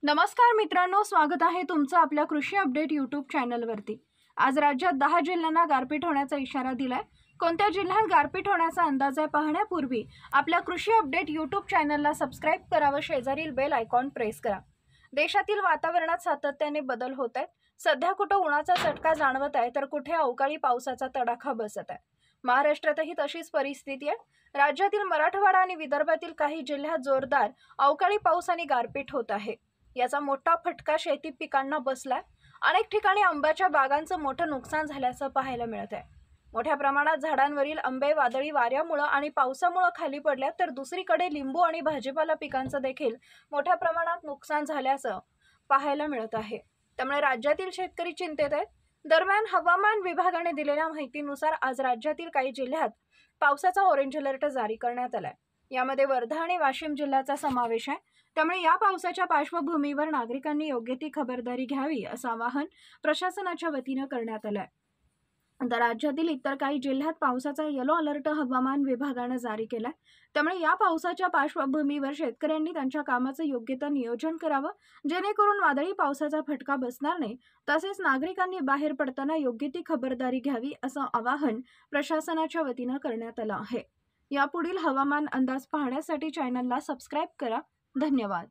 नमस्कार मित्रांनो, स्वागत आहे तुमचं आपल्या कृषी अपडेट यूट्यूब चॅनलवरती। आज राज्यात 10 जिल्ह्यांना गारपीट होण्याचा इशारा दिलाय। कोणत्या जिल्ह्यात गारपीट होण्याचा अंदाज आहे पाहण्यापूर्वी आपल्या कृषी अपडेट यूट्यूब चॅनलला सबस्क्राइब करा व शेजारील बेल आयकॉन प्रेस करा। देशातील वातावरणात सातत्याने बदल होत आहेत। सध्या कुठे उन्हाचा चटका जाणवत आहे तर कुठे अवकाळी पावसाचा तडाखा बसत आहे। महाराष्ट्रातही तशीच परिस्थिती आहे। राज्यातील मराठवाडा आणि विदर्भातील काही जिल्ह्यात जोरदार अवकाळी पाऊस आणि गारपीट होत आहे। याचा मोठा फटका शेती पिकांना बसलाय। अनेक ठिकाणी आंब्याच्या बागांचं मोठं नुकसान झाल्याचं पाहायला मिळत आहे। मोठ्या प्रमाणात झाडांवरील आंबे वादळी वाऱ्यामुळे आणि पावसामुळे खाली पडल्या, तर दुसरीकडे लिंबू आणि भाजीपाला पिकांचं देखील मोठ्या प्रमाणात नुकसान झाल्याचं पाहायला मिळत आहे। त्यामुळे राज्यातील शेतकरी चिंतेत आहेत। दरम्यान हवामान विभागाने दिलेल्या माहितीनुसार आज राज्यातील काही जिल्ह्यात पावसाचा ऑरेंज अलर्ट जारी करण्यात आलाय। यामध्ये वर्धा आणि वाशिम जिल्ह्याचा समावेश आहे। त्यामुळे या पावसाच्या पार्श्वभूमीवर नागरिकांनी योग्य ती खबरदारी घ्यावी असं आवाहन प्रशासनाच्या वतीने करण्यात आलंय। तर राज्यातील इतर काही जिल्ह्यात पावसाचा येलो अलर्ट हवामान विभागाने जारी केलाय। त्यामुळे या पावसाच्या पार्श्वभूमीवर शेतकऱ्यांनी त्यांच्या कामाचं योग्यता नियोजन करावं, जेणेकरून वादळी पावसाचा फटका बसणार नाही। तसेच नागरिकांनी बाहेर पडताना योग्य ती खबरदारी घ्यावी असं आवाहन प्रशासनाच्या वतीने करण्यात आलं आहे। यापुढील हवामान अंदाज पाहण्यासाठी चॅनलला सबस्क्राइब करा। धन्यवाद।